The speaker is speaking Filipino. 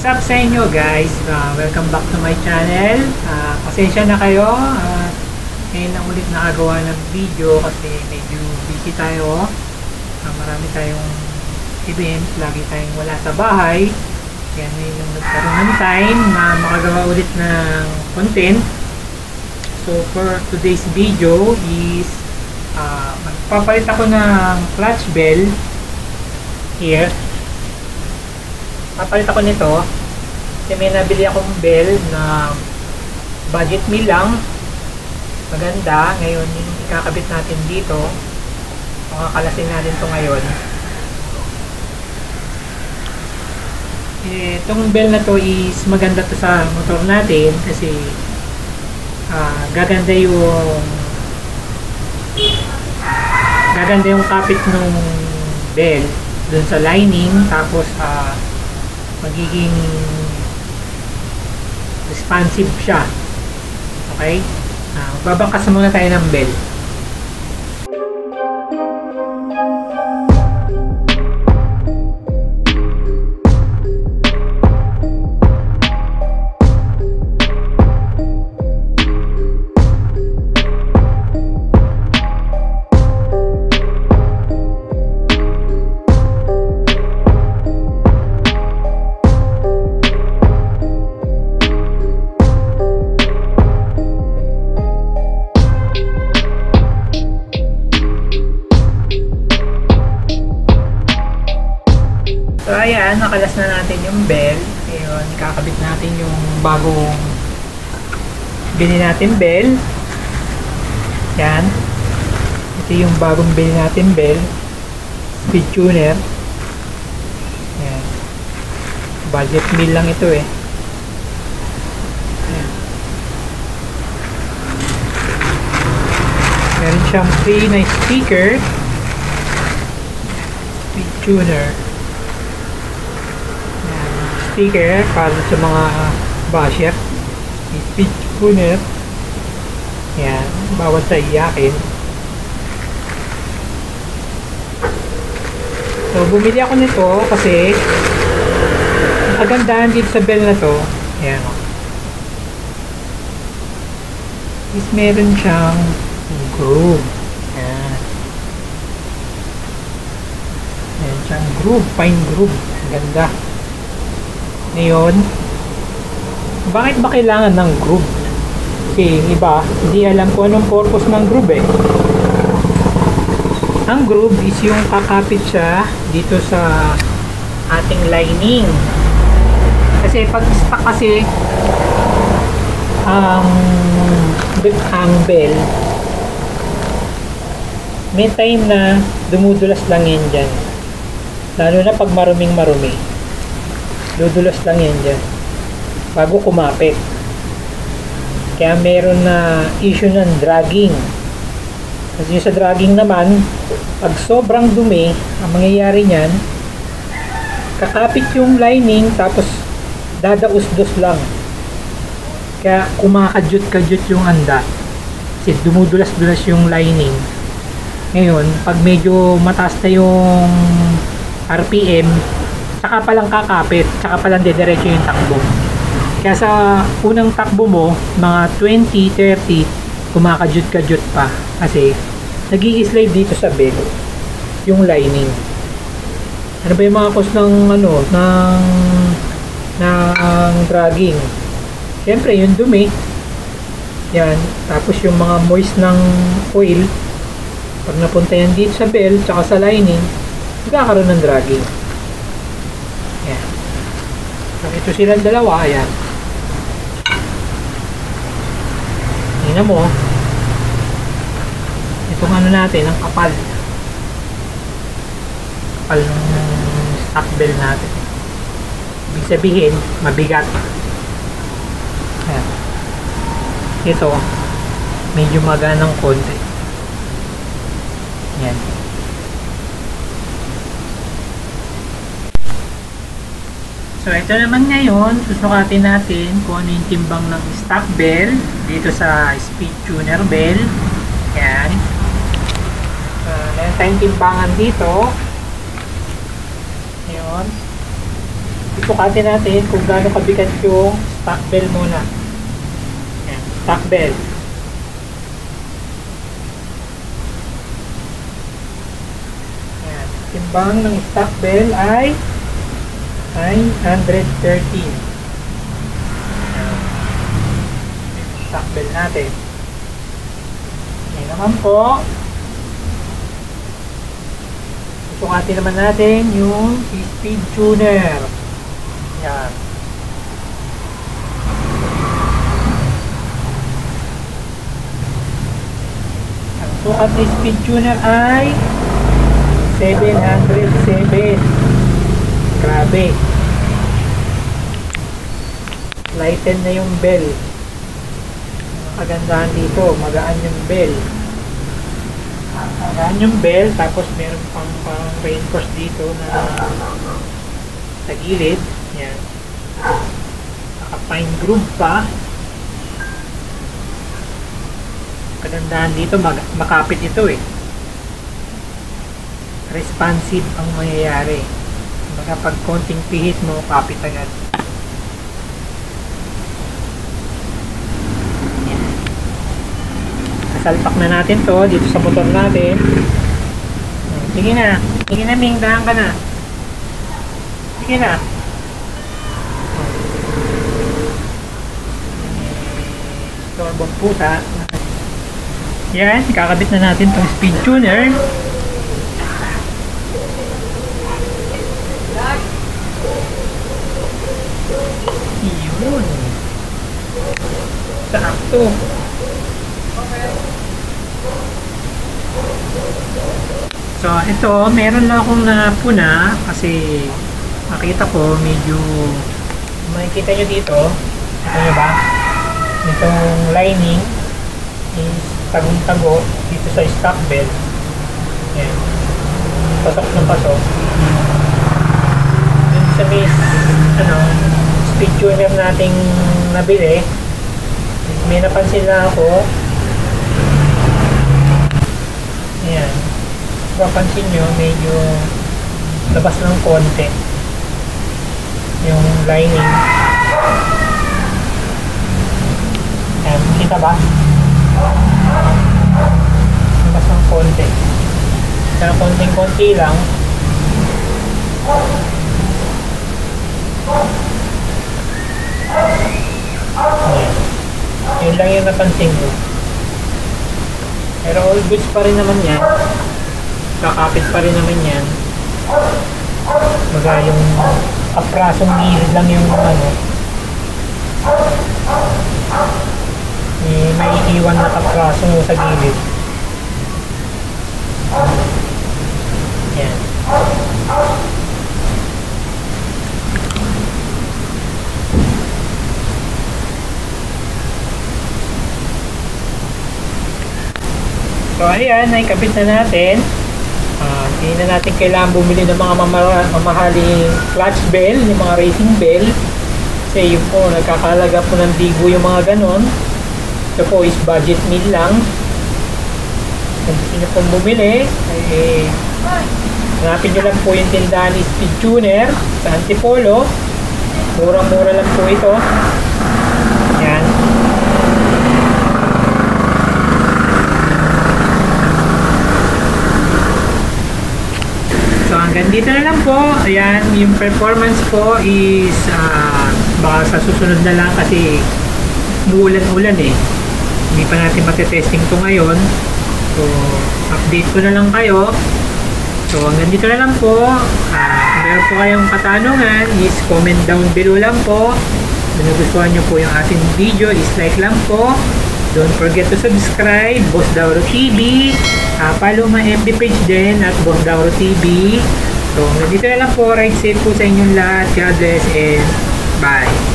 What's up sa inyo guys? Welcome back to my channel. Pasensya na kayo. Ngayon lang ulit nakagawa ng video kasi medyo busy tayo. Marami tayong events. Lagi tayong wala sa bahay. Kaya ngayon lang nagkaroon ng time na makagawa ulit ng content. So for today's video is magpapalit ako ng clutch bell here. Papalit ako nito kasi may nabili akong bell na budget meal lang, maganda. Ngayon yung ikakabit natin dito, makakalasin natin ito ngayon. Itong bell na to is maganda to sa motor natin kasi gaganda yung kapit ng bell dun sa lining, tapos magiging responsive siya. Okay? Babangkas muna tayo ng bell. So ayan, nakalas na natin yung bell. Ayun, kakabit natin yung bagong bili natin bell. Yan. Ito yung bagong bili natin bell. Speed tuner. Yan. Budget meal lang ito eh. Yan. Meron siyang free na speaker. Speed tuner. Sticker para sa mga basher. Speed tuner. Yan, bawat sa iyakin. So bumili ako nito kasi ang kagandahan dito sa bell na to, ayan o, is meron siyang groove. Ayan. Meron siyang groove, fine groove. Ang ganda. Ngayon, bakit ba kailangan ng groove? Okay, iba, hindi alam kung anong purpose ng groove eh. Ang groove is yung kakapit siya dito sa ating lining. Kasi pag stuck kasi ang bell, may time na dumudulas lang yan dyan. Lalo na pag maruming marumi. Dudulas lang yan dyan bago kumapit. Kaya meron na issue ng dragging. Kasi sa dragging naman, pag sobrang dumi, ang mangyayari nyan, kakapit yung lining tapos dadaus-dos lang. Kaya kumakadyot-kadyot yung anda kasi dumudulas-dulas yung lining. Ngayon, pag medyo mataas na yung RPM, saka palang kakapit, saka palang dediretso yung takbo. Kaya sa unang takbo mo, mga 20-30, kumakadyot-kadyot pa. Kasi, nag-i-slide dito sa bell, yung lining. Ano ba yung mga cause ng, ng dragging? Siyempre, yung dumi. Yan. Tapos yung mga moist ng oil, pag napunta yan dito sa bell, saka sa lining, magkakaroon ng dragging. Ayan. So, ito silang dalawa. Ayan. Tingnan mo. Itong ano natin, ang kapal. Kapal ng stock bell natin. Ibig sabihin, mabigat. Ayan. Ito, medyo maganang konti. Ayan. So ito naman ngayon, susukatin natin kung ano yung timbang ng stock bell dito sa speed tuner bell. Yan. Meron tayong timbangan dito. Ayun. sukatin natin kung gaano kabigat yung stock bell muna. Yan, stock bell. Yan, timbang ng stock bell ay 913. Yan, stock bell natin. Yan naman po. Sukatin naman natin yung speed tuner. Yan. Ang sukat ng speed tuner ay 707. Grabe. Lighten na yung bell. Kagandahan dito, magaan yung bell. Magaan yung bell, tapos meron pang reinforce dito na sa gilid. Yan. Naka-fine groove pa. Kagandahan dito, makapit ito eh. Responsive ang mangyayari. Pag konting pihit mo, kapit agad. Salpak na natin to dito sa motor natin. Sige na. Sige na, Ming. Dahan ka na. Sige na. Torbong puta. Yan. Kakabit na natin tong speed tuner. Yun. Sakto. So, ito, meron lang akong napuna kasi makita ko medyo makikita nyo dito. Ito nyo ba? Itong lining is tagong-tago dito sa stock bell. Yan. Pasok ng pasok. Dun sa may speed tuner nating nabili, may napansin na ako. Ayan. Papansin nyo, medyo labas ng konti yung lining. Ayan, kita ba? Labas ng konti. Kaya konting-konti lang. Ayan. Yun lang yung napansin ko. Pero all goods pa rin naman yan. Kakapit pa rin naman yan. Baga yung kaprasong gilid lang yung may iwan na kapraso sa gilid. Yan. So ayan, naikabit na natin. Hindi na natin kailangan bumili ng mga mamahaling clutch bell, yung mga racing bell. Kasi yun po, nagkakalaga po ng libo yung mga ganon. Ito po is budget meal lang. Kung gusto nyo pong bumili, ay hanapin nyo lang po yung tindahan ni Speed Tuner sa Antipolo. Murang-mura lang po ito. Yan. So hanggang dito na lang po. Ayan, yung performance po is baka sa susunod na lang kasi umuulan-ulan eh. Hindi pa natin matetesting to ngayon. So update ko na lang kayo. So hanggang dito na lang po. Kung meron po kayong katanungan is comment down below lang po. Kung nagustuhan nyo po yung ating video is like lang po. Don't forget to subscribe, Boss Dauro TV. Follow my FB page din at Boss Dauro TV. So, dito na lang po. Ride safe po sa inyong lahat. God bless and bye.